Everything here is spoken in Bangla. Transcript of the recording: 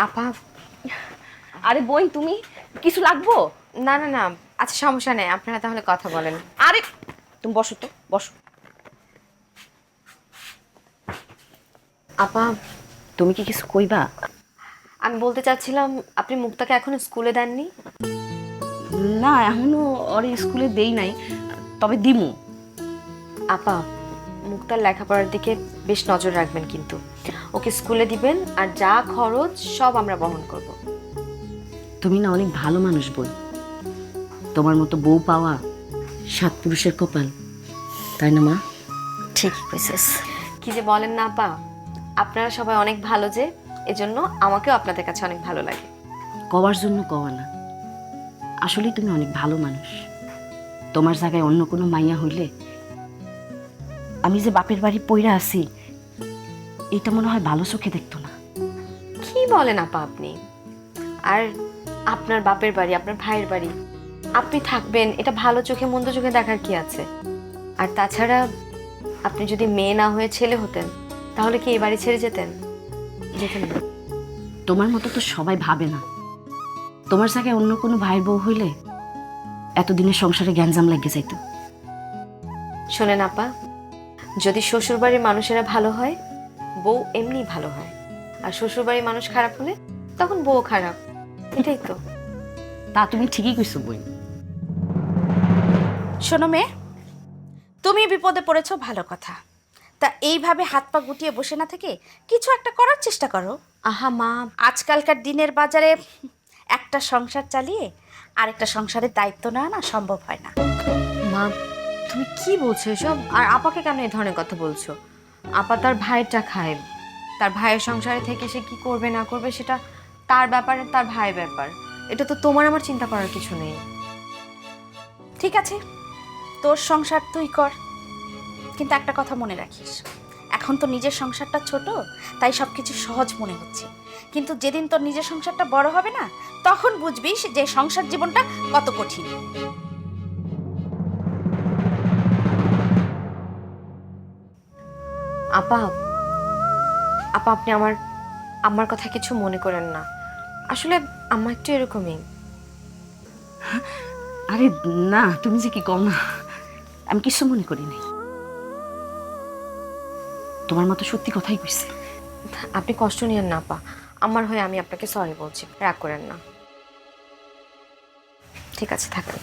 আপা, আরে বোন তুমি কিছু লাগবো? না না না, আচ্ছা সমস্যা নেই, আপনারা তাহলে কথা বলেন। আরে তুমি বসো তো, বসো। আপা, তুমি কি কিছু কইবা? আমি বলতে চাচ্ছিলাম আপনি মুক্তাকে এখনো স্কুলে দেননি? না, এখনো ওর স্কুলে দেই নাই, তবে দিমু। আপা, মুক্তার লেখাপড়ার দিকে বেশ নজর রাখবেন কিন্তু। ওকে স্কুলে দিবেন আর যা খরচ সব আমরা বহন করব। তুমি না অনেক ভালো মানুষ বোন। তোমার মতো বউ পাওয়া সাত পুরুষের কপাল, তাই না মা? ঠিকই কইছিস। কি যে বলেন না আপা, আপনারা সবাই অনেক ভালো যে, এজন্য আমাকেও আপনাদের কাছে অনেক ভালো লাগে। কওয়ার জন্য কওয়া না, আসলেই তুমি অনেক ভালো মানুষ। তোমার জায়গায় অন্য কোনো মাইয়া হইলে আমি যে বাপের বাড়ি পইরা আছি এটা মনে হয় ভালো চোখে দেখতো না। কি বলেন আপা আপনি? আর আপনার বাপের বাড়ি, আপনার ভাইয়ের বাড়ি, আপনি থাকবেন, এটা ভালো চোখে মন্দ চোখে দেখার কি আছে? আর তাছাড়া আপনি যদি মেয়ে না হয়ে ছেলে হতেন, তাহলে কি এই বাড়ি ছেড়ে যেতেন? যেতেন না। তোমার মতো তো সবাই ভাবে না। তোমার জায়গায় অন্য কোনো ভাইয়ের বউ হইলে এতদিনের সংসারে গ্যাঞ্জাম লেগে যাইতো। শোনেন আপা, যদি শ্বশুরবাড়ির মানুষেরা ভালো হয়, বউ এমনি ভালো হয়। আর শ্বশুরবাড়ির মানুষ খারাপ হলে তখন বউ খারাপ। এটাই তো। তা তুমি ঠিকই কইছো বই। শোনো মেয়ে, তুমি বিপদে পড়েছো ভালো কথা, তা এইভাবে হাত পা গুটিয়ে বসে না থেকে কিছু একটা করার চেষ্টা করো। আহা মা, আজকালকার দিনের বাজারে একটা সংসার চালিয়ে আরেকটা সংসারের দায়িত্ব নেওয়া না সম্ভব হয় না। মা তুমি কি বলছো এসব? আর আপাকে কেন এই ধরনের কথা বলছো? আপা তার ভাইটা খায়, তার ভাইয়ের সংসারে থেকে সে কি করবে না করবে সেটা তার ব্যাপারে, তার ভাইয়ের ব্যাপার। এটা তো তোমার আমার চিন্তা করার কিছু নেই। ঠিক আছে, তোর সংসার তুই কর, কিন্তু একটা কথা মনে রাখিস, এখন তো নিজের সংসারটা ছোট, তাই সব কিছু সহজ মনে হচ্ছে, কিন্তু যেদিন তোর নিজের সংসারটা বড় হবে না, তখন বুঝবি যে সংসার জীবনটা কত কঠিন। আপা, আপা আপনি আমার আমার কথা কিছু মনে করেন না। আসলে আমার একটু এরকমই। আরে না, তুমি যে কি কও না, আমি কিছু মনে করি নাই। তোমার মতো সত্যি কথাই কইছে। আপনি কষ্ট নিয়েন না আপা, আমার হয়ে আমি আপনাকে সরি বলছি, রাগ করেন না। ঠিক আছে, থাকেন।